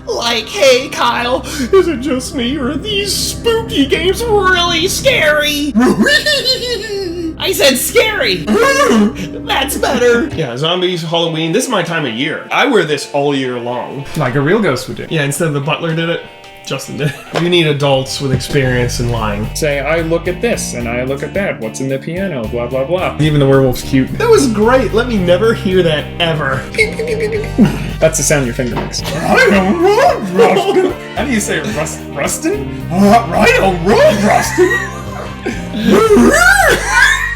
Like, hey Kyle, is it just me or are these spooky games really scary? I said scary! That's better! Yeah, zombies, Halloween, this is my time of year. I wear this all year long. Like a real ghost would do. Yeah, instead of the butler did it, Justin did it. You need adults with experience in lying. Say, I look at this and I look at that. What's in the piano? Blah, blah, blah. Even the werewolf's cute. That was great. Let me never hear that ever. That's the sound your finger makes. How do you say Rustin? Rustin?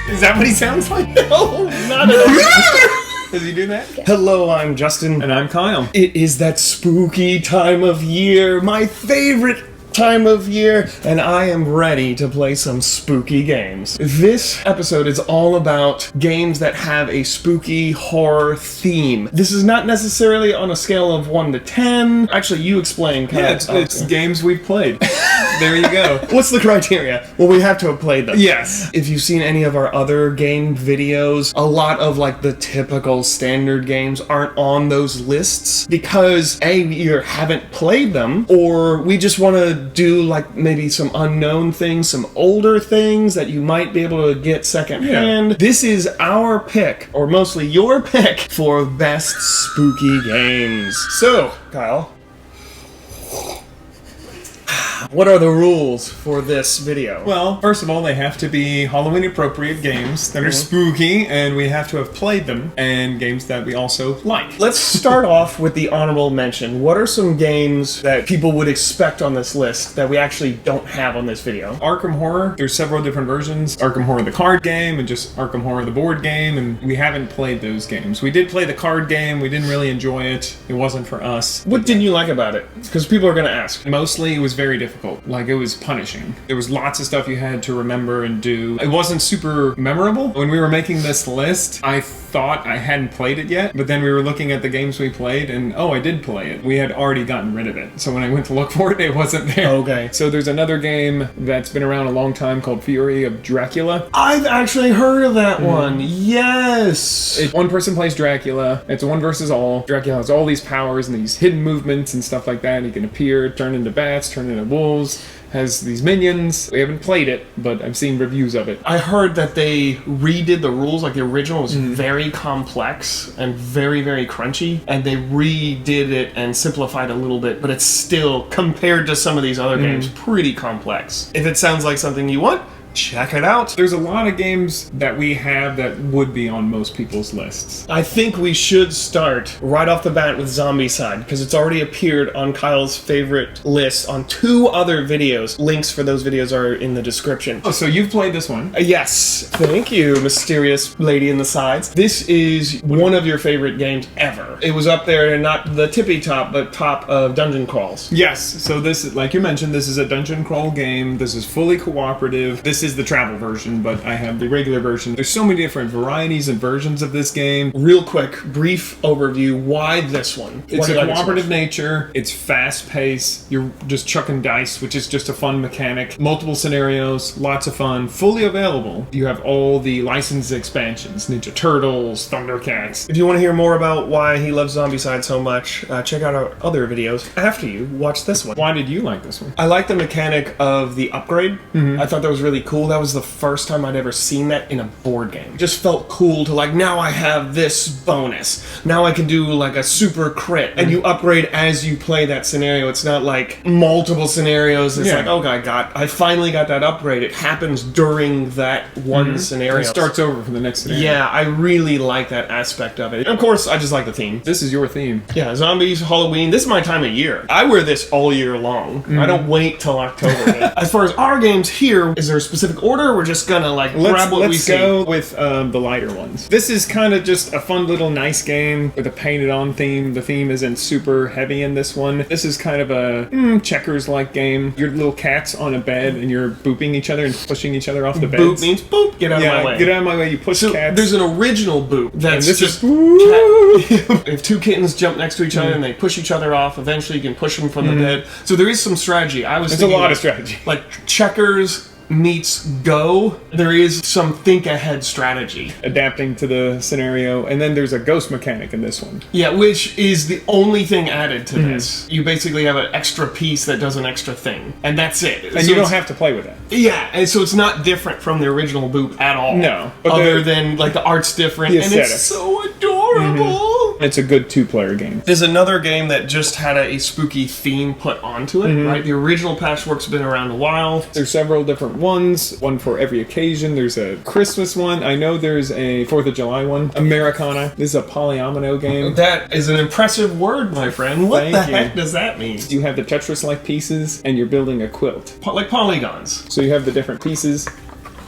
Is that what he sounds like? No, not at all. Does he do that? Hello, I'm Justin. And I'm Kyle. It is that spooky time of year, my favorite time of year, and I am ready to play some spooky games. This episode is all about games that have a spooky horror theme. This is not necessarily on a scale of 1 to 10. Actually, you explain. Yeah, it's games we've played. There you go. What's the criteria? Well, we have to have played them. Yes. If you've seen any of our other game videos, a lot of like the typical standard games aren't on those lists because A, we either haven't played them or we just want to do like maybe some unknown things, some older things that you might be able to get secondhand. Yeah. This is our pick, or mostly your pick, for best spooky games. So, Kyle, what are the rules for this video? Well, first of all, they have to be Halloween-appropriate games that are spooky, and we have to have played them, and games that we also like. Let's start off with the honorable mention. What are some games that people would expect on this list that we actually don't have on this video? Arkham Horror, there's several different versions. Arkham Horror the card game, and just Arkham Horror the board game, and we haven't played those games. We did play the card game, we didn't really enjoy it. It wasn't for us. What didn't you like about it? Because people are going to ask. Mostly, it was very difficult. Like, it was punishing. There was lots of stuff you had to remember and do. It wasn't super memorable. When we were making this list, I thought I hadn't played it yet, but then we were looking at the games we played, and oh, I did play it. We had already gotten rid of it. So when I went to look for it, it wasn't there. Okay. So there's another game that's been around a long time called Fury of Dracula. I've actually heard of that one. Yes! One person plays Dracula. It's 1 versus all. Dracula has all these powers and these hidden movements and stuff like that. He can appear, turn into bats, turn into wolves, has these minions. We haven't played it, but I've seen reviews of it. I heard that they redid the rules, like the original was very complex and very, very crunchy, and they redid it and simplified a little bit, but it's still, compared to some of these other games, pretty complex. If it sounds like something you want, check it out. There's a lot of games that we have that would be on most people's lists. I think we should start right off the bat with Zombicide, because it's already appeared on Kyle's favorite list on 2 other videos. Links for those videos are in the description. Oh, so you've played this one? Yes. Thank you, mysterious lady in the sides. This is one of your favorite games ever. It was up there, not the tippy top, but top of dungeon crawls. Yes. So this is, like you mentioned, this is a dungeon crawl game. This is fully cooperative. This is the travel version, but I have the regular version. There's so many different varieties and versions of this game. Real quick, brief overview. Why this one? It's a cooperative nature. It's fast-paced. You're just chucking dice, which is just a fun mechanic. Multiple scenarios, lots of fun. Fully available. You have all the licensed expansions. Ninja Turtles, Thundercats. If you want to hear more about why he loves Zombicide so much, check out our other videos after you watch this one. Why did you like this one? I like the mechanic of the upgrade. I thought that was really cool. That was the first time I'd ever seen that in a board game. It just felt cool to like, now I have this bonus. Now I can do like a super crit. And you upgrade as you play that scenario. It's not like multiple scenarios. It's like, oh, I finally got that upgrade. It happens during that one scenario. It starts over for the next scenario. Yeah, I really like that aspect of it. And of course, I just like the theme. This is your theme. Yeah, zombies, Halloween. This is my time of year. I wear this all year long. I don't wait till October. As far as our games here, is there a specific order? We're just gonna like grab what we see. Let's go with the lighter ones. This is kind of just a fun little nice game with a painted on theme. The theme isn't super heavy in this one. This is kind of a checkers-like game. You're little cats on a bed and you're booping each other and pushing each other off the bed. Boop means boop, get out of my way. Get out of my way. You push cats. There's an original boop that's this just if 2 kittens jump next to each other and they push each other off, eventually you can push them from the bed. So there is some strategy. There's a lot of strategy. Like checkers meets Go, there is some think ahead strategy. Adapting to the scenario, and then there's a ghost mechanic in this one. Yeah, which is the only thing added to this. You basically have an extra piece that does an extra thing, and that's it. And you don't have to play with it. Yeah, and so it's not different from the original BOOoop at all. No. Other than, like, the art's different, and it's so adorable. It's a good 2-player game. There's another game that just had a spooky theme put onto it, right? The original Patchwork's been around a while. There's several different ones, one for every occasion. There's a Christmas one. I know there's a 4th of July one. Americana. This is a polyomino game. That is an impressive word, my friend. What Thank the you. heck does that mean? You have the Tetris-like pieces, and you're building a quilt. Like polygons. So you have the different pieces,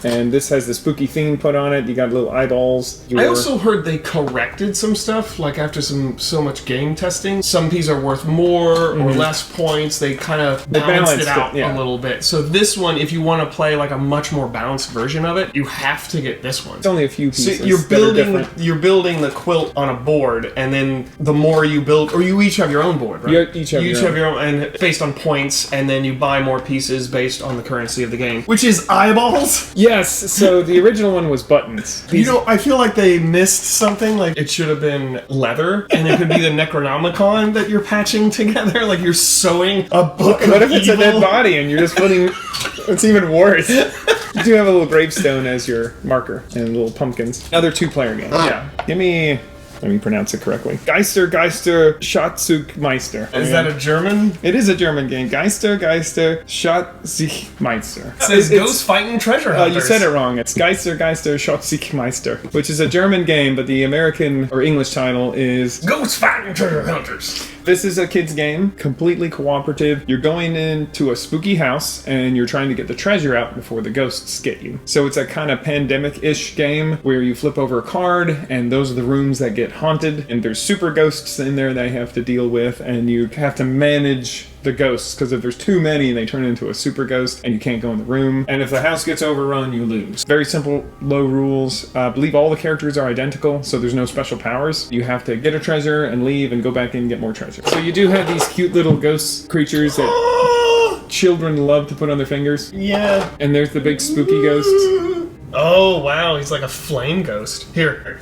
and this has the spooky theme put on it. You got little eyeballs. I also heard they corrected some stuff, like after so much game testing. Some pieces are worth more or less points. They kind of balanced it out a little bit. So this one, if you want to play like a much more balanced version of it, you have to get this one. It's only a few pieces. So you're building the quilt on a board, and then the more you build, or you each have your own board, right? You each have your own, and based on points, and then you buy more pieces based on the currency of the game, which is eyeballs. Yes, so the original one was buttons. You know, I feel like they missed something. Like, it should have been leather, and it could be the Necronomicon that you're patching together. Like, you're sewing a book What of if it's a evil? dead body and you're just putting... It's even worse. You do have a little gravestone as your marker and little pumpkins. Another 2-player game. Yeah. Give me... Let me pronounce it correctly. Geister Schatzsuchmeister. Is that a German? It is a German game. Geister Schatzsuchmeister. It's Ghost Fightin Treasure Hunters. You said it wrong. It's Geister Schatzsuchmeister, which is a German game, but the American or English title is Ghost Fightin Treasure Hunters. This is a kid's game, completely cooperative. You're going into a spooky house and you're trying to get the treasure out before the ghosts get you. So it's a kind of pandemic-ish game where you flip over a card and those are the rooms that get haunted, and there's super ghosts in there that you have to deal with, and you have to manage the ghosts, because if there's too many, they turn into a super ghost and you can't go in the room. And if the house gets overrun, you lose. Very simple, low rules. I believe all the characters are identical, so there's no special powers. You have to get a treasure and leave and go back in and get more treasure. So you do have these cute little ghost creatures that children love to put on their fingers. Yeah. And there's the big spooky ghosts. Oh, wow. He's like a flame ghost. Here.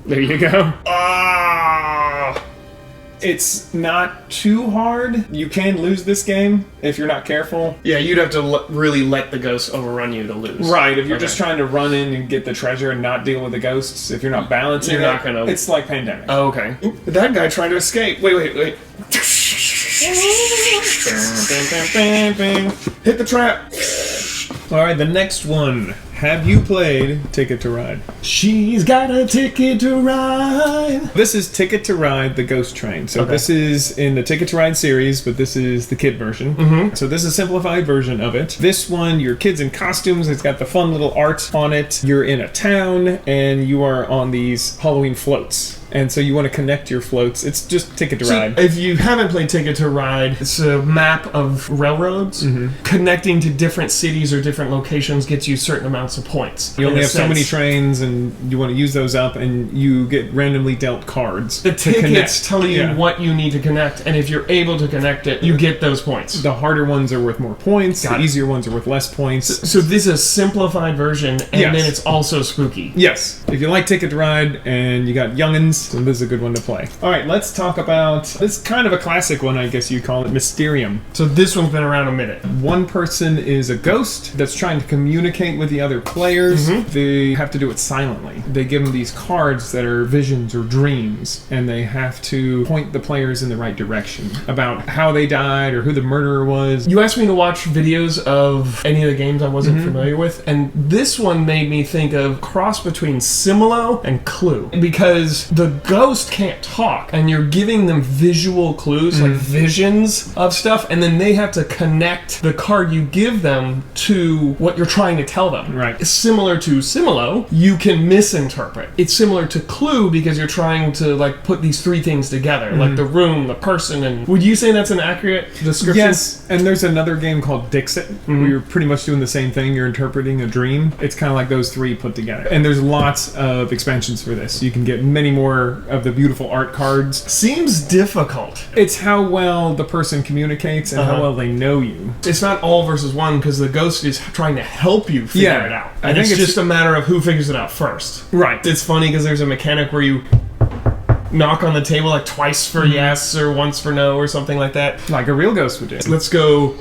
There you go. Ah! It's not too hard. You can lose this game if you're not careful. Yeah, you'd have to really let the ghosts overrun you to lose. Right, if you're just trying to run in and get the treasure and not deal with the ghosts, if you're not balancing You're not gonna... It's like Pandemic. Oh, okay. Oop, that guy trying to escape. Wait. Hit the trap. Alright, the next one. Have you played Ticket to Ride? She's got a ticket to ride. This is Ticket to Ride, the Ghost Train. So this is in the Ticket to Ride series, but this is the kid version. So this is a simplified version of it. This one, your kid's in costumes. It's got the fun little art on it. You're in a town, and you are on these Halloween floats. And so you want to connect your floats. It's just Ticket to Ride. If you haven't played Ticket to Ride, it's a map of railroads. Connecting to different cities or different locations gets you certain amounts of points. You only have so many trains, and you want to use those up, and you get randomly dealt cards. The tickets tell you what you need to connect, and if you're able to connect it, you get those points. The harder ones are worth more points. The easier ones are worth less points. So this is a simplified version, and then it's also spooky. Yes. If you like Ticket to Ride, and you got youngins, so this is a good one to play. Alright, let's talk about this kind of a classic one, I guess you call it, Mysterium. So this one's been around a minute. One person is a ghost that's trying to communicate with the other players. They have to do it silently. They give them these cards that are visions or dreams, and they have to point the players in the right direction about how they died or who the murderer was. You asked me to watch videos of any of the games I wasn't familiar with, and this one made me think of cross between Similo and Clue, because the ghost can't talk, and you're giving them visual clues, like visions of stuff, and then they have to connect the card you give them to what you're trying to tell them. Right. It's similar to Similo, you can misinterpret. It's similar to Clue because you're trying to like put these three things together, like the room, the person, and would you say that's an accurate description? Yes, and there's another game called Dixit, where you're pretty much doing the same thing. You're interpreting a dream. It's kind of like those three put together. And there's lots of expansions for this. You can get many more more of the beautiful art cards. Seems difficult. It's how well the person communicates and how well they know you. It's not all versus one because the ghost is trying to help you figure it out. And it's just a matter of who figures it out first. Right. It's funny because there's a mechanic where you knock on the table like twice for yes or once for no or something like that. Like a real ghost would do. Let's go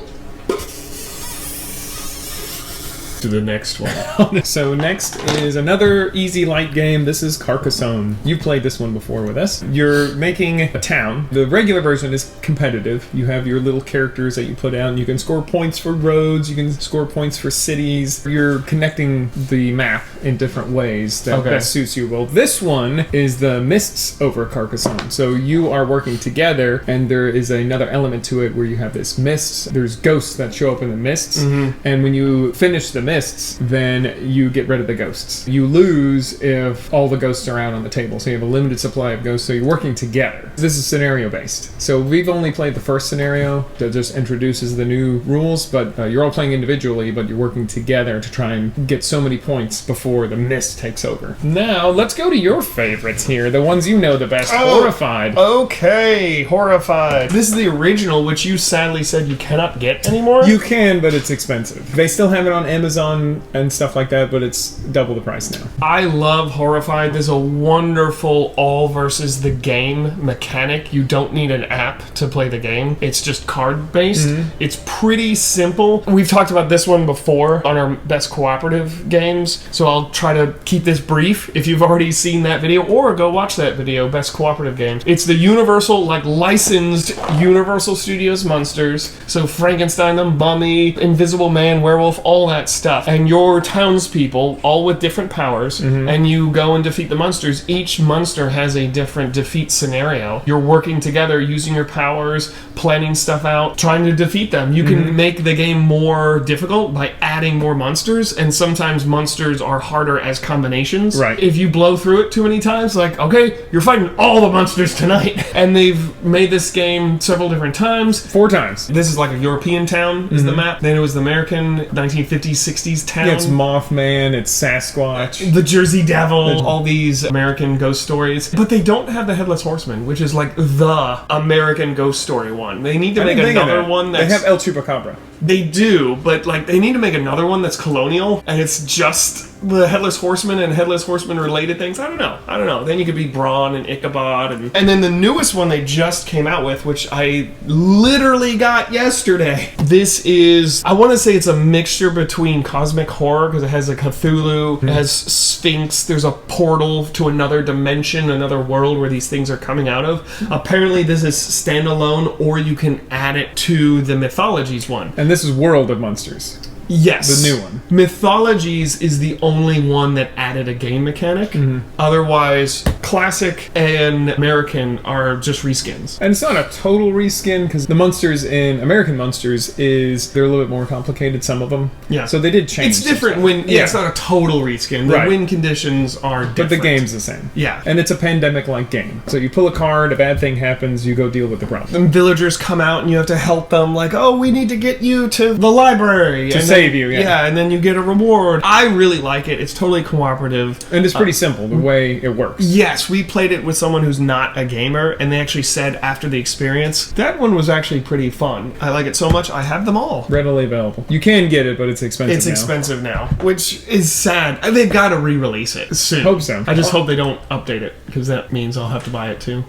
to the next one. So next is another easy light game. This is Carcassonne. You've played this one before with us. You're making a town. The regular version is competitive. You have your little characters that you put out, and you can score points for roads, you can score points for cities. You're connecting the map in different ways that best suits you. Well, this one is the Mysts over Carcassonne. So you are working together, and there is another element to it where you have this mists. There's ghosts that show up in the mists, and when you finish the mists, then you get rid of the ghosts. You lose if all the ghosts are out on the table, so you have a limited supply of ghosts, so you're working together. This is scenario based. So we've only played the first scenario that just introduces the new rules, but you're all playing individually, but you're working together to try and get so many points before the mist takes over. Now, let's go to your favorites here, the ones you know the best. Horrified. Okay, Horrified. This is the original, which you sadly said you cannot get anymore? You can, but it's expensive. They still have it on Amazon and stuff like that, but it's double the price now. I love Horrified. There's a wonderful all versus the game mechanic. You don't need an app to play the game. It's just card based. It's pretty simple. We've talked about this one before on our best cooperative games, so I'll try to keep this brief. If you've already seen that video, or go watch that video, best cooperative games. It's the Universal, like licensed Universal Studios monsters. So Frankenstein, the Mummy, Invisible Man, Werewolf, all that stuff. And your townspeople, all with different powers, and you go and defeat the monsters. Each monster has a different defeat scenario. You're working together, using your powers, planning stuff out, trying to defeat them. You can make the game more difficult by adding more monsters, and sometimes monsters are harder as combinations. Right. If you blow through it too many times, like, okay, you're fighting all the monsters tonight. And they've made this game several different times. 4 times. This is like a European town, is the map. Then it was the American 1950s, 60s town. Yeah, it's Mothman, it's Sasquatch. The Jersey Devil, all these American ghost stories. But they don't have the Headless Horseman, which is like the American ghost story one. They need to make another one that's... They have El Chupacabra. They do, but like they need to make another one that's colonial, and it's just the Headless Horseman and Headless Horseman related things. I don't know. Then you could be Brawn and Ichabod, and then the newest one they just came out with, which I literally got yesterday. This is, I want to say it's a mixture between cosmic horror, because it has a Cthulhu, it has Sphinx, there's a portal to another dimension, another world where these things are coming out of. Apparently this is standalone, or you can add it to the Mythologies one. And this is World of Monsters. Yes. The new one. Mythologies is the only one that added a game mechanic. Otherwise, Classic and American are just reskins. And it's not a total reskin, because the monsters in American Monsters they're a little bit more complicated, some of them. Yeah. So they did change. It's different when, it's not a total reskin. The win conditions are different. But the game's the same. Yeah. And it's a pandemic-like game. So you pull a card, a bad thing happens, you go deal with the problem. And villagers come out and you have to help them, like, oh, we need to get you to the library. To save you, yeah, and then you get a reward. I really like it. It's totally cooperative. And it's pretty simple, the way it works. Yes, we played it with someone who's not a gamer, and they actually said after the experience, that one was actually pretty fun. I like it so much, I have them all. Readily available. You can get it, but it's expensive now. It's expensive now, which is sad. They've got to re-release it soon. Hope so. I just hope they don't update it, because that means I'll have to buy it too.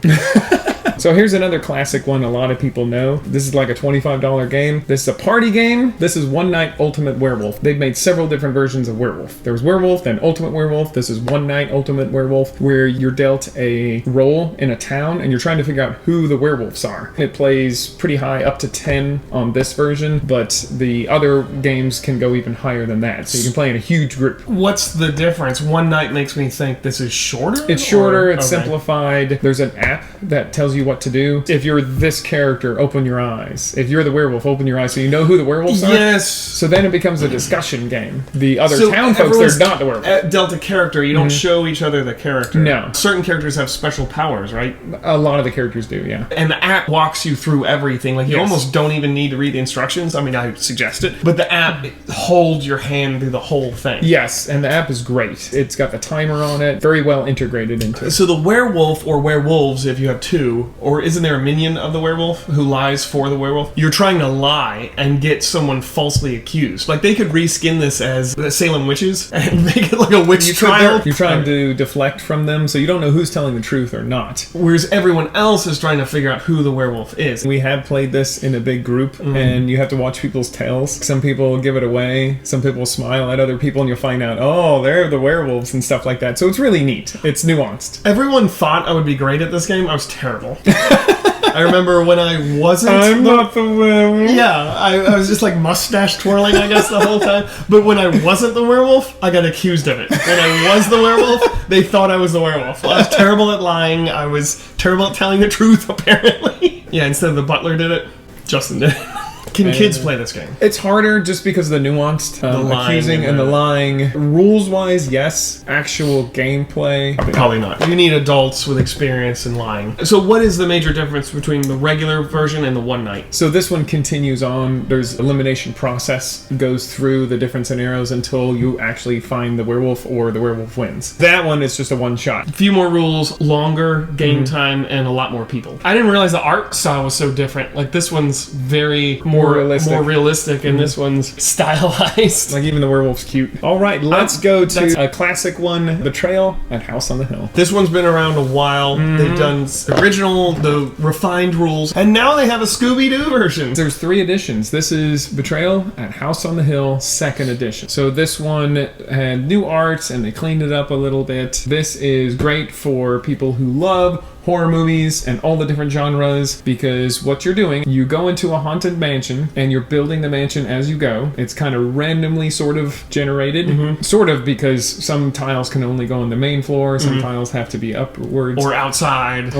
So here's another classic one a lot of people know. This is like a $25 game. This is a party game. This is One Night Ultimate Werewolf. They've made several different versions of Werewolf. There was Werewolf, then Ultimate Werewolf. This is One Night Ultimate Werewolf, where you're dealt a role in a town and you're trying to figure out who the werewolves are. It plays pretty high, up to 10 on this version, but the other games can go even higher than that. So you can play in a huge group. What's the difference? One Night makes me think this is shorter? It's shorter, it's simplified. There's an app that tells you what to do. If you're this character, open your eyes. If you're the werewolf, open your eyes so you know who the werewolves are. Yes. So then it becomes a discussion game. The other So town folks, they're not the werewolf. Dealt a character, you don't show each other the character. No. Certain characters have special powers, right? A lot of the characters do, yeah. And the app walks you through everything. Like, you Yes. almost don't even need to read the instructions. I mean, I suggest it. But the app holds your hand through the whole thing. Yes, and the app is great. It's got the timer on it, very well integrated into it. So the werewolf, or werewolves if you have two, or isn't there a minion of the werewolf who lies for the werewolf? You're trying to lie and get someone falsely accused. Like, they could reskin this as the Salem witches and make it like a witch trial. You're trying to deflect from them, so you don't know who's telling the truth or not. Whereas everyone else is trying to figure out who the werewolf is. We have played this in a big group, and you have to watch people's tails. Some people give it away, some people smile at other people, and you'll find out, oh, they're the werewolves and stuff like that. So it's really neat. It's nuanced. Everyone thought I would be great at this game. I was terrible. I remember when I wasn't... I'm not the werewolf. Yeah, I was just like mustache twirling, I guess, the whole time. But when I wasn't the werewolf, I got accused of it. When I was the werewolf, they thought I was the werewolf. I was terrible at lying. I was terrible at telling the truth, apparently. Yeah, instead of the butler did it, Justin did it. Can kids play this game? It's harder just because of the nuanced accusing and the lying. Rules-wise, yes. Actual gameplay, Probably not. You need adults with experience in lying. So what is the major difference between the regular version and the one night? So this one continues on. There's elimination process, goes through the different scenarios until you actually find the werewolf or the werewolf wins. That one is just a one-shot. A few more rules, longer game time, and a lot more people. I didn't realize the art style was so different. Like, this one's very more realistic, and this one's stylized. Like, even the werewolf's cute. All right, let's go to a classic one, Betrayal at House on the Hill. This one's been around a while. They've done the original, the refined rules, and now they have a Scooby-Doo version. There's 3 editions. This is Betrayal at House on the Hill, 2nd edition. So this one had new art, and they cleaned it up a little bit. This is great for people who love horror movies and all the different genres, because what you're doing, you go into a haunted mansion and you're building the mansion as you go. It's kind of randomly sort of generated, sort of, because some tiles can only go on the main floor, some tiles have to be upwards Or outside.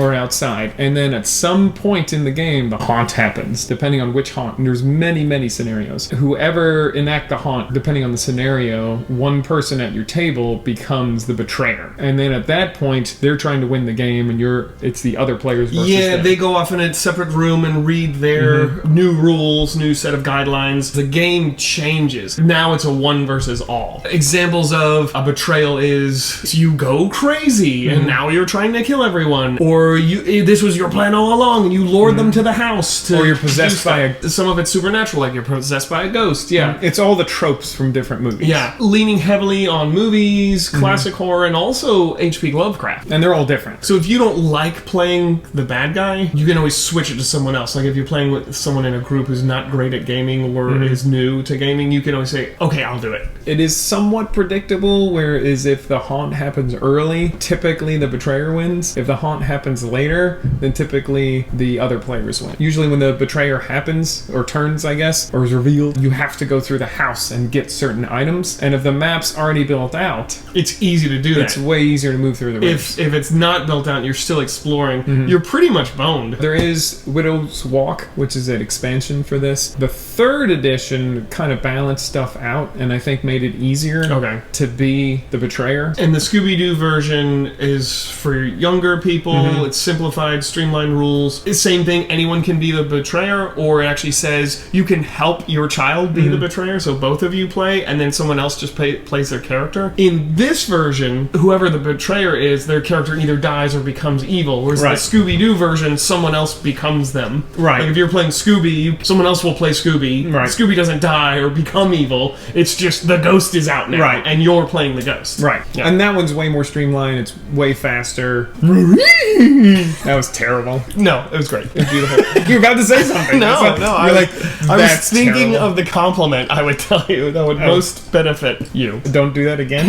And then at some point in the game, the haunt happens, depending on which haunt. And there's many scenarios. Whoever enact the haunt, depending on the scenario, one person at your table becomes the betrayer. And then at that point, they're trying to win the game, and it's the other players versus them. They go off in a separate room and read their new rules, new set of guidelines. The game changes. Now it's a one versus all. Examples of a betrayal is you go crazy and now you're trying to kill everyone, or this was your plan all along and you lured them to the house, or you're possessed by some of it's supernatural, like you're possessed by a ghost. Yeah, it's all the tropes from different movies. Yeah, leaning heavily on movies, classic horror, and also H.P. Lovecraft. And they're all different. So if you don't like playing the bad guy, you can always switch it to someone else. Like, if you're playing with someone in a group who's not great at gaming or is new to gaming, you can always say, okay, I'll do it. It is somewhat predictable, whereas if the haunt happens early, typically the betrayer wins. If the haunt happens later, then typically the other players win. Usually when the betrayer happens, or turns, I guess, or is revealed, you have to go through the house and get certain items. And if the map's already built out, it's easy to do that. It's way easier to move through the rooms. If it's not built out and you're still exploring, you're pretty much boned. There is Widow's Walk, which is an expansion for this. The 3rd edition kind of balanced stuff out, and I think made it easier to be the betrayer. And the Scooby-Doo version is for younger people. It's simplified, streamlined rules. It's same thing. Anyone can be the betrayer, or it actually says you can help your child be the betrayer, so both of you play, and then someone else just plays their character. In this version, whoever the betrayer is, their character either dies or becomes evil, whereas in the Scooby-Doo version, someone else becomes them. Like, if you're playing Scooby, someone else will play Scooby. Scooby doesn't die or become evil. It's just the ghost is out now, and you're playing the ghost. Yeah. And that one's way more streamlined. It's way faster. That was terrible. No, it was great. It was beautiful. You're about to say something. I was thinking of the compliment I would tell you that would most benefit you. Don't do that again.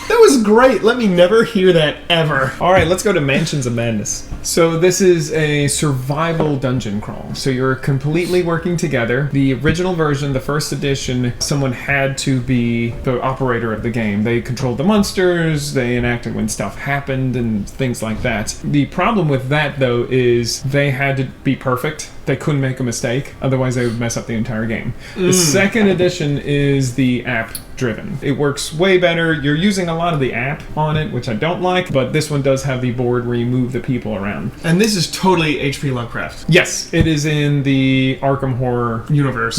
That was great. Let me never hear that ever. All right, let's go to Mansions of Madness. So this is a survival dungeon crawl. So you're completely working together. The original version, the first edition, someone had to be the operator of the game. They controlled the monsters, they enacted when stuff happened and things like that. The problem with that, though, is they had to be perfect. They couldn't make a mistake, otherwise they would mess up the entire game. The second edition is the app driven. It works way better. You're using a lot of the app on it, which I don't like, but this one does have the board where you move the people around. And this is totally H.P. Lovecraft. Yes, it is in the Arkham Horror universe,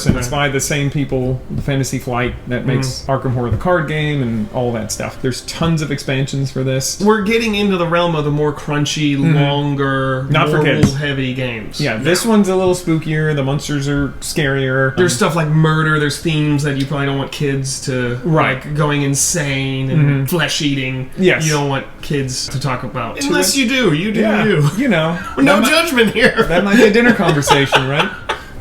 and it's by the same people, the Fantasy Flight, that makes Arkham Horror the card game and all that stuff. There's tons of expansions for this. We're getting into the realm of the more crunchy, longer, not for kids, heavy games. Yeah, this one's a little spookier. The monsters are scarier. There's stuff like murder. There's themes that you probably don't want kids to like going insane and flesh eating. Yes, you don't want kids to talk about. Unless you do. You do you. You know, no judgment here. That might be a dinner conversation, right?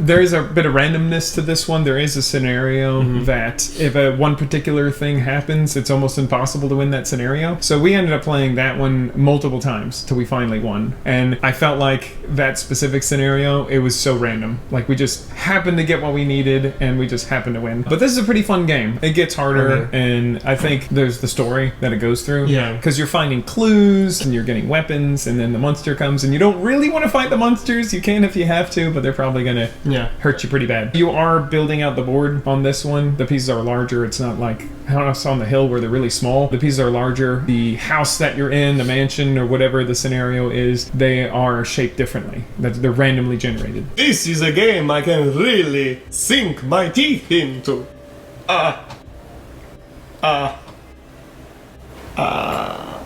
There is a bit of randomness to this one. There is a scenario that if one particular thing happens, it's almost impossible to win that scenario. So we ended up playing that one multiple times till we finally won. And I felt like that specific scenario, it was so random. Like we just happened to get what we needed and we just happened to win. But this is a pretty fun game. It gets harder and I think there's the story that it goes through. Yeah. Because you're finding clues and you're getting weapons and then the monster comes and you don't really want to fight the monsters. You can if you have to, but they're probably going to hurt you pretty bad. You are building out the board on this one. The pieces are larger. It's not like House on the Hill where they're really small. The pieces are larger. The house that you're in, the mansion or whatever the scenario is, they are shaped differently. They're randomly generated. This is a game I can really sink my teeth into.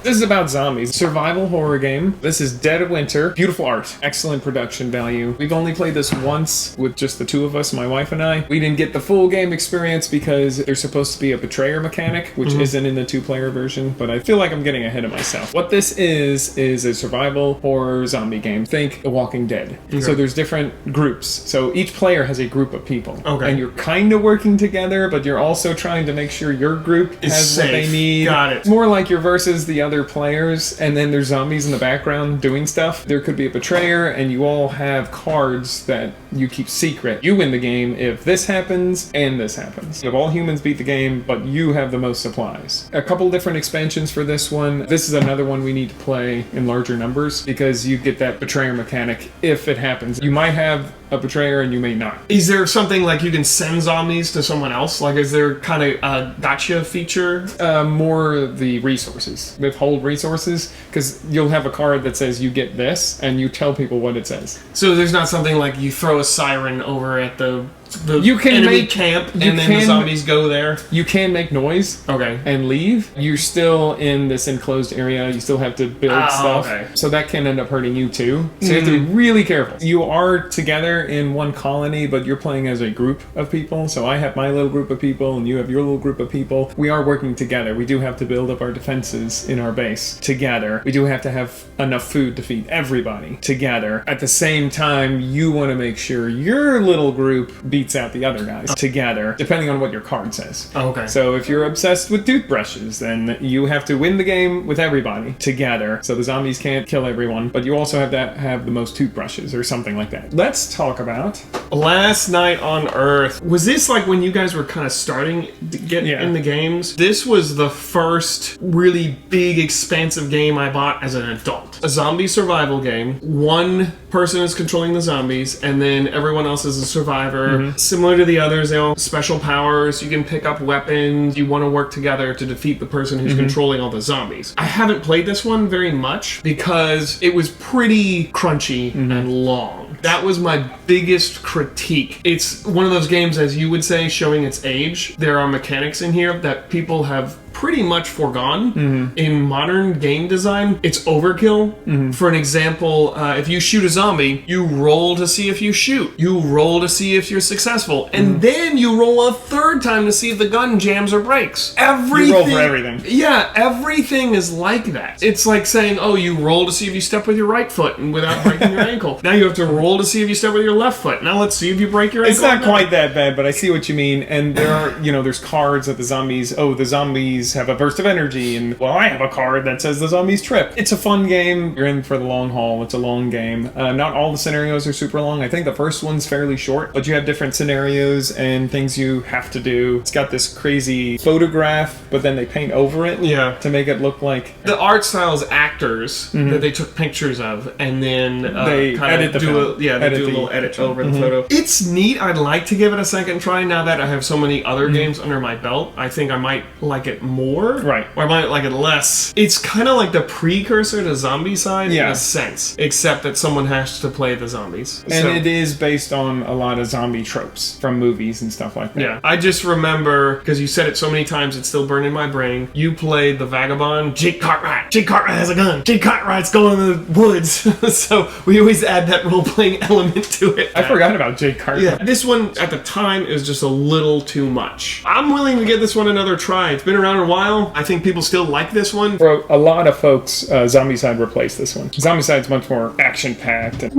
This is about zombies. Survival horror game. This is Dead of Winter. Beautiful art. Excellent production value. We've only played this once with just the two of us, my wife and I. We didn't get the full game experience because there's supposed to be a betrayer mechanic, which isn't in the two-player version, but I feel like I'm getting ahead of myself. What this is a survival horror zombie game. Think The Walking Dead. Okay. So there's different groups. So each player has a group of people. Okay. And you're kind of working together, but you're also trying to make sure your group has what they need. Got it. It's more like you're versus the other players, and then there's zombies in the background doing stuff. There could be a betrayer, and you all have cards that you keep secret. You win the game if this happens and this happens. If all humans beat the game, but you have the most supplies. A couple different expansions for this one. This is another one we need to play in larger numbers because you get that betrayer mechanic if it happens. You might have a betrayer and you may not. Is there something like you can send zombies to someone else? Like, is there kind of a gotcha feature? More the resources. Withhold resources, because you'll have a card that says you get this, and you tell people what it says. So there's not something like you throw a siren over at the you can enemy make camp, and then the zombies go there. You can make noise, and leave. You're still in this enclosed area. You still have to build stuff, so that can end up hurting you too. So you have to be really careful. You are together in one colony, but you're playing as a group of people. So I have my little group of people, and you have your little group of people. We are working together. We do have to build up our defenses in our base together. We do have to have enough food to feed everybody together. At the same time, you want to make sure your little group beats out the other guys together, depending on what your card says. So if you're obsessed with toothbrushes, then you have to win the game with everybody together. So the zombies can't kill everyone, but you also have to have the most toothbrushes or something like that. Let's talk about Last Night on Earth. Was this like when you guys were kind of starting to get in the games? This was the first really big, expansive game I bought as an adult. A zombie survival game. One person is controlling the zombies, and then everyone else is a survivor. Similar to the others, they all have special powers. You can pick up weapons. You want to work together to defeat the person who's controlling all the zombies. I haven't played this one very much because it was pretty crunchy and long. That was my biggest critique. It's one of those games, as you would say, showing its age. There are mechanics in here that people have pretty much foregone in modern game design. It's overkill. For an example, if you shoot a zombie, you roll to see if you shoot. You roll to see if you're successful. And then you roll a third time to see if the gun jams or breaks. Everything. You roll for everything. Yeah, everything is like that. It's like saying, oh, you roll to see if you step with your right foot and without breaking your ankle. Now you have to roll to see if you step with your left foot. Now let's see if you break your ankle. It's not quite that bad, but I see what you mean. And there are, there's cards that the zombies zombies have a burst of energy, and well, I have a card that says the zombies trip. It's a fun game. You're in for the long haul. It's a long game. Not all the scenarios are super long. I think the first one's fairly short, but you have different scenarios and things you have to do. It's got this crazy photograph, but then they paint over it to make it look like... The art style is actors that they took pictures of, and then they kind edit of do a little edit over the photo. It's neat. I'd like to give it a second try now that I have so many other games under my belt. I think I might like it more. Right. Or I might like it less. It's kind of like the precursor to Zombicide in a sense, except that someone has to play the zombies. And it is based on a lot of zombie tropes from movies and stuff like that. Yeah. I just remember, because you said it so many times, it's still burned in my brain. You played the vagabond, Jake Cartwright. Jake Cartwright has a gun. Jake Cartwright's going in the woods. So we always add that role-playing element to it. I forgot about Jake Cartwright. Yeah. This one, at the time, is just a little too much. I'm willing to give this one another try. It's been around a while. I think people still like this one. For a lot of folks, Zombicide replaced this one. Zombicide's much more action-packed.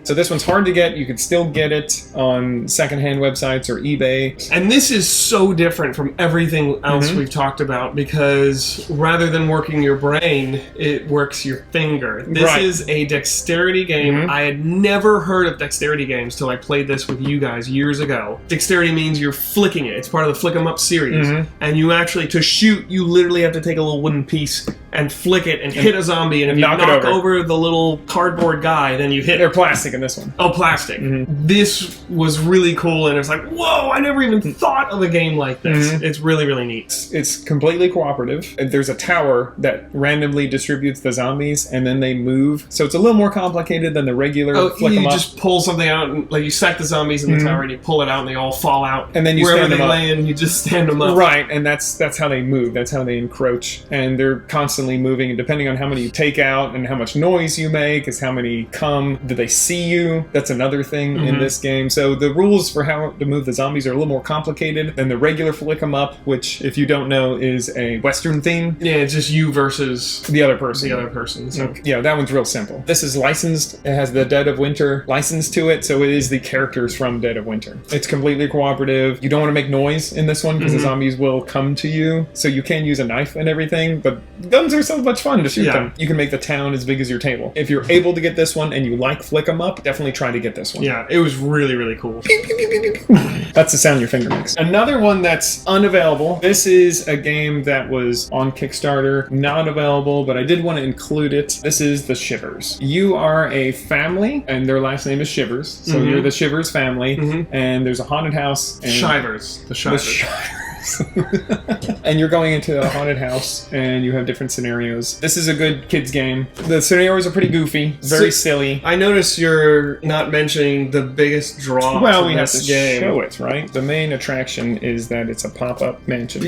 So this one's hard to get. You can still get it on secondhand websites or eBay. And this is so different from everything else we've talked about, because rather than working your brain, it works your finger. This is a dexterity game. I had never heard of dexterity games till I played this with you guys years ago. Dexterity means you're flicking it. It's part of the Flick 'em Up series. And you actually, to shoot, you literally have to take a little wooden piece and flick it and hit a zombie. And if you knock over the little cardboard guy, then you hit They're plastic in this one. Oh, plastic. This was really cool, and it's like, whoa, I never even thought of a game like this. It's really, really neat. It's completely cooperative. There's a tower that randomly distributes the zombies, and then they move. So it's a little more complicated than the regular flick 'em up. You just pull something out, and like you stack the zombies in the tower, and you pull it out, and they all fall out. And then you wherever stand them they up. land, you just stand them up. Right, and that's how they move. That's how they encroach. And they're constantly moving, and depending on how many you take out and how much noise you make is how many come. Do they see you? That's another thing in this game. So the rules for how to move the zombies are a little more complicated than the regular Flick 'em Up, which, if you don't know, is a Western theme. Yeah, it's just you versus the other person. So. Yeah, that one's real simple. This is licensed. It has the Dead of Winter license to it, so it is the characters from Dead of Winter. It's completely cooperative. You don't want to make noise in this one because the zombies will come to you, so you can use a knife and everything, but guns are so much fun to shoot them. You can make the town as big as your table. If you're able to get this one and you like Flick 'em Up, definitely try to get this one. Yeah, it was really, really cool. That's the sound your finger makes. Another one that's unavailable. This is a game that was on Kickstarter, not available, but I did want to include it. This is the Shivers. You are a family, and their last name is Shivers. So you're the Shivers family, and there's a haunted house. And Shivers. The Shivers. And you're going into a haunted house, and you have different scenarios. This is a good kids game. The scenarios are pretty goofy, very silly. I notice you're not mentioning the biggest draw. Well, we have to show it, right? The main attraction is that it's a pop-up mansion.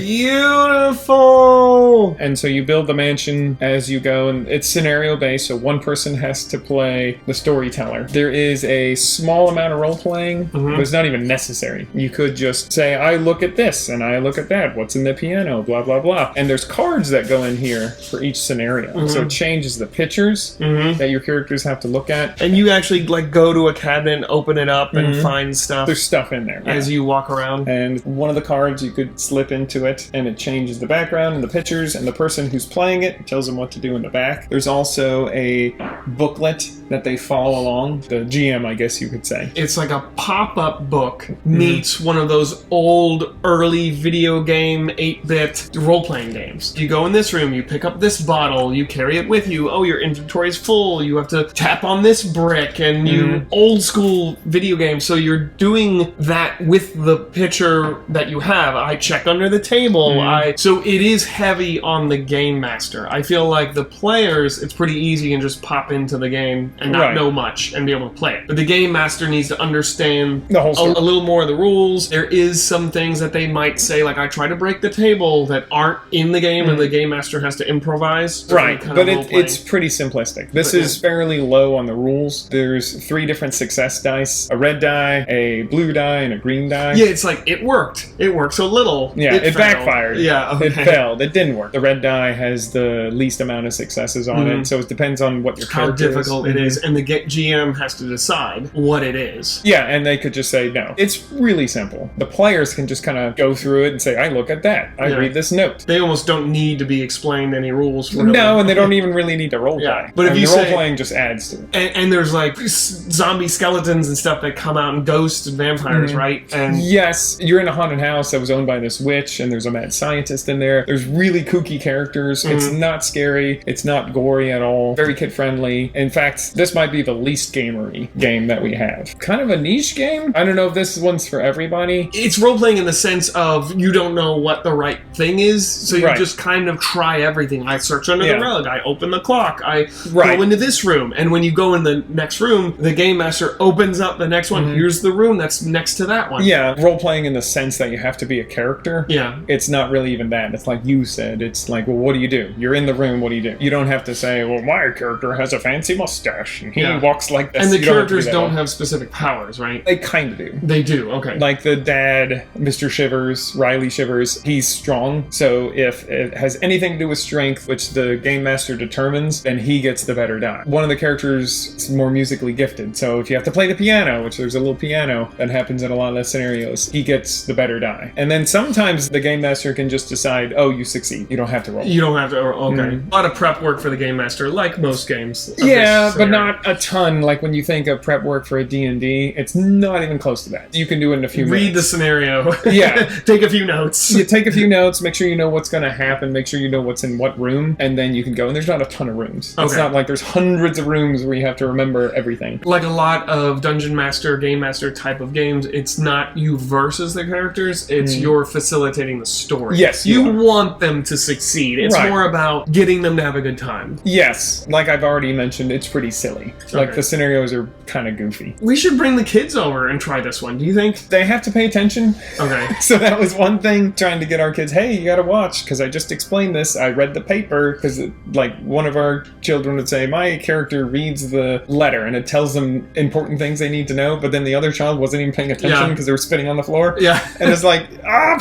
Beautiful! And so you build the mansion as you go, and it's scenario-based, so one person has to play the storyteller. There is a small amount of role-playing, but it's not even necessary. You could just say, I look at this, and I look at that. What's in the piano? Blah, blah, blah. And there's cards that go in here for each scenario. So it changes the pictures that your characters have to look at. And you actually like go to a cabinet and open it up and find stuff. There's stuff in there. As you walk around. And one of the cards, you could slip into it, and it changes the background and the pictures, and the person who's playing it tells them what to do in the back. There's also a booklet that they follow along. The GM, I guess you could say. It's like a pop-up book meets one of those old, early video game 8-bit role-playing games. You go in this room, you pick up this bottle, you carry it with you. Oh, your inventory is full. You have to tap on this brick, and you old school video game. So you're doing that with the picture that you have. I check under the table. So it is heavy on the game master. I feel like the players, it's pretty easy and just pop into the game and not know much and be able to play it. But the game master needs to understand the whole story. A little more of the rules. There is some things that they might say, like, I try to break the table, that aren't in the game, and the game master has to improvise. Right, but it's pretty simplistic. This is fairly low on the rules. There's 3 different success dice, a red die, a blue die, and a green die. Yeah, it's like, it worked. It worked so little. Yeah, it backfired. Yeah, okay. It failed. It didn't work. The red die has the least amount of successes on it, so it depends on what your character how difficult it is, and the GM has to decide what it is. Yeah, and they could just say no. It's really simple. The players can just kind of go through it and say, I look at that. I read this note. They almost don't need to be explained any rules. Really. No, and they don't even really need to roll die. But if you the role-playing just adds to it. And there's like zombie skeletons and stuff that come out, and ghosts and vampires, right? And yes, you're in a haunted house that was owned by this witch, and there's a mad scientist in there. There's really kooky characters. It's not scary. It's not gory at all. Very kid-friendly. In fact, this might be the least gamery game that we have. Kind of a niche game. I don't know if this one's for everybody. It's role-playing in the sense of you don't know what the right thing is, so you just kind of try everything. I search under the rug. I open the clock. I go into this room. And when you go in the next room, the game master opens up the next one. Here's the room that's next to that one. Yeah, role-playing in the sense that you have to be a character. Yeah. It's not really even that. It's like you said. It's like, well, what do you do? You're in the room. What do you do? You don't have to say, well, my character has a fancy mustache and he walks like this. And the characters don't have specific powers, right? They kind of do. They do, okay. Like the dad, Mr. Shivers, Riley Shivers, he's strong. So if it has anything to do with strength, which the game master determines, then he gets the better die. One of the characters is more musically gifted. So if you have to play the piano, which there's a little piano that happens in a lot of the scenarios, he gets the better die. And then sometimes the game master can just decide, oh, you succeed. You don't have to roll. You don't have to, okay. A lot of prep work for the game master, like most games. Yeah, but not a ton. Like when you think of prep work for a D&D, it's not even close to that. You can do it in a few minutes. Read the scenario. Yeah. Take a few notes. You take a few notes, make sure you know what's going to happen, make sure you know what's in what room, and then you can go. And there's not a ton of rooms. It's not like there's hundreds of rooms where you have to remember everything. Like a lot of Dungeon Master, Game Master type of games, it's not you versus the characters, it's you're facilitating the story. Yes, you want them to succeed. It's more about getting them to have a good time. Yes, like I've already mentioned, it's pretty silly. Like the scenarios are kind of goofy. We should bring the kids over and try this one. Do you think? They have to pay attention. Okay. So that was one thing, trying to get our kids, hey, you gotta watch, because I just explained this. I read the paper, because like one of our children would say, my character reads the letter and it tells them important things they need to know, but then the other child wasn't even paying attention because they were spitting on the floor. Yeah. And it's like,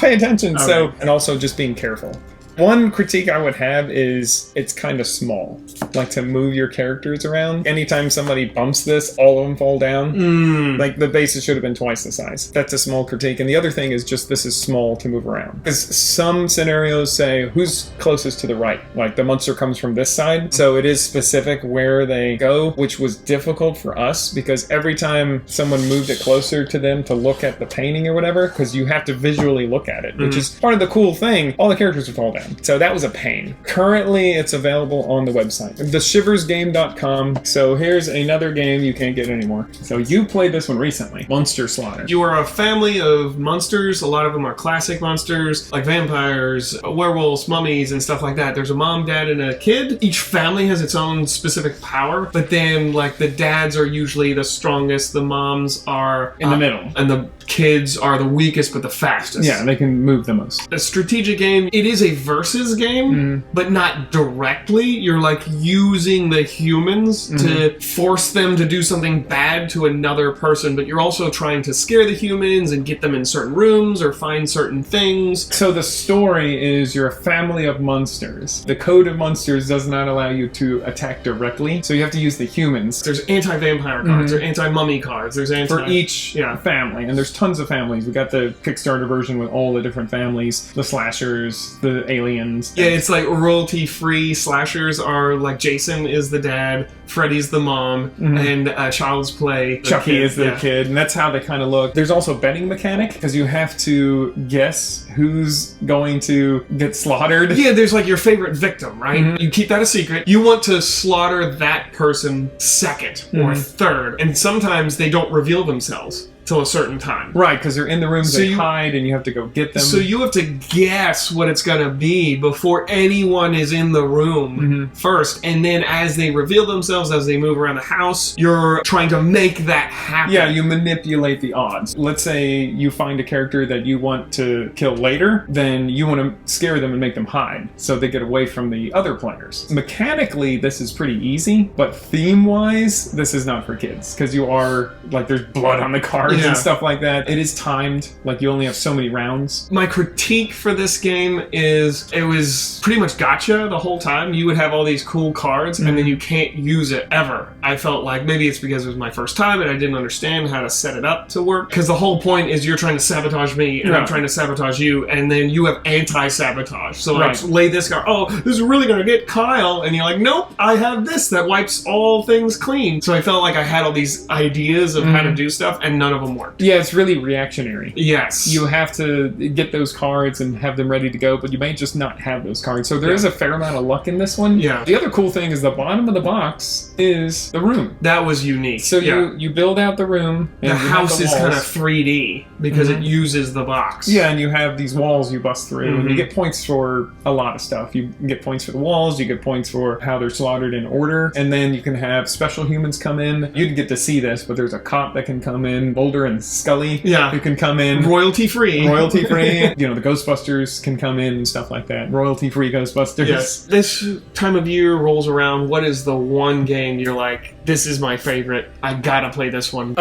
pay attention. Okay. So, and also just being careful. One critique I would have is it's kind of small. Like to move your characters around. Anytime somebody bumps this, all of them fall down. Like the bases should have been twice the size. That's a small critique. And the other thing is just this is small to move around. Because some scenarios say who's closest to the right. Like the monster comes from this side. So it is specific where they go, which was difficult for us because every time someone moved it closer to them to look at the painting or whatever, because you have to visually look at it, which is part of the cool thing, all the characters would fall down. So that was a pain. Currently, it's available on the website, theshiversgame.com. So here's another game you can't get anymore. So you played this one recently, Monster Slaughter. You are a family of monsters. A lot of them are classic monsters, like vampires, werewolves, mummies, and stuff like that. There's a mom, dad, and a kid. Each family has its own specific power, but then like the dads are usually the strongest, the moms are in the middle, and the kids are the weakest but the fastest. Yeah, they can move the most. A strategic game, it is a versus game, but not directly. You're like using the humans to force them to do something bad to another person, but you're also trying to scare the humans and get them in certain rooms or find certain things. So the story is you're a family of monsters. The code of monsters does not allow you to attack directly, so you have to use the humans. There's anti-vampire cards, there's anti-mummy cards, there's for each family, and there's tons of families. We got the Kickstarter version with all the different families, the slashers, the aliens. Yeah, it's like royalty-free slashers are like Jason is the dad, Freddy's the mom, and Child's Play. Chucky is the kid, and that's how they kind of look. There's also betting mechanic, because you have to guess who's going to get slaughtered. Yeah, there's like your favorite victim, right? You keep that a secret. You want to slaughter that person second or third, and sometimes they don't reveal themselves till a certain time. Right, because they're in the rooms, so they hide, and you have to go get them. So you have to guess what it's going to be before anyone is in the room first, and then as they reveal themselves, as they move around the house, you're trying to make that happen. Yeah, you manipulate the odds. Let's say you find a character that you want to kill later, then you want to scare them and make them hide so they get away from the other players. Mechanically, this is pretty easy, but theme-wise, this is not for kids because you are, like, there's blood on the cards and stuff like that. It is timed, like, you only have so many rounds. My critique for this game is it was pretty much gotcha the whole time. You would have all these cool cards and then you can't use it ever. I felt like maybe it's because it was my first time and I didn't understand how to set it up to work, because the whole point is you're trying to sabotage me and I'm trying to sabotage you, and then you have anti-sabotage. So I lay this card, oh, this is really gonna get Kyle, and you're like, nope, I have this that wipes all things clean. So I felt like I had all these ideas of how to do stuff and none of them worked. Yeah, it's really reactionary. Yes. You have to get those cards and have them ready to go, but you may just not have those cards. So there is a fair amount of luck in this one. Yeah. The other cool thing is the bottom of the box is the room. That was unique. So you build out the room. And the house is kind of 3D because it uses the box. Yeah, and you have these walls you bust through, and you get points for a lot of stuff. You get points for the walls, you get points for how they're slaughtered in order, and then you can have special humans come in. You didn't get to see this, but there's a cop that can come in, Boulder and Scully, who can come in. Royalty free. Royalty free. You know, the Ghostbusters can come in and stuff like that. Royalty free Ghostbusters. Yes. This time of year rolls around. What is the one game you're like, this is my favorite, I gotta play this one?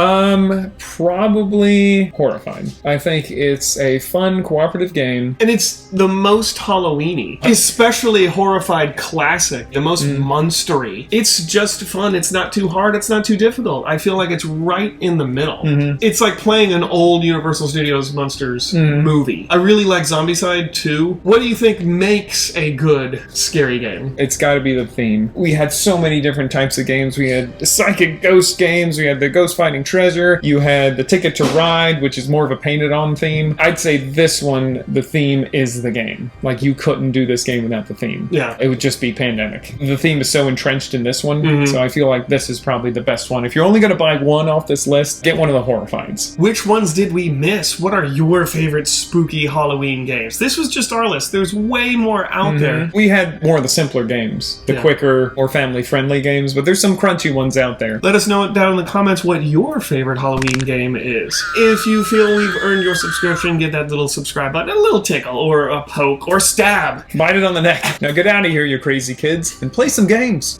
Probably Horrified. I think it's a fun cooperative game. And it's the most Halloween-y. Especially Horrified Classic. The most monstery. It's just fun. It's not too hard. It's not too difficult. I feel like it's right in the middle. It's like playing an old Universal Studios Monsters movie. I really like Zombicide too. What do you think makes a good scary game? It's got to be the theme. We had so many different types of games. We had the psychic ghost games. We had the ghost fighting treasure. You had the Ticket to Ride, which is more of a painted on theme. I'd say this one, the theme is the game. Like, you couldn't do this game without the theme. Yeah. It would just be pandemic. The theme is so entrenched in this one, so I feel like this is probably the best one. If you're only going to buy one off this list, get one of the Horrifieds. Which ones did we miss? What are your favorite spooky Halloween games? This was just our list. There's way more out there. We had more of the simpler games, the quicker, more family-friendly games, but there's some crunchy ones out there. Let us know down in the comments what your favorite Halloween game is. If you feel we've earned your subscription, give that little subscribe button a little tickle, or a poke, or stab. Bite it on the neck. Now get out of here, you crazy kids, and play some games.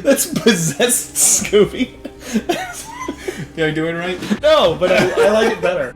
That's possessed Scooby. Did I do it right? No, but I like it better.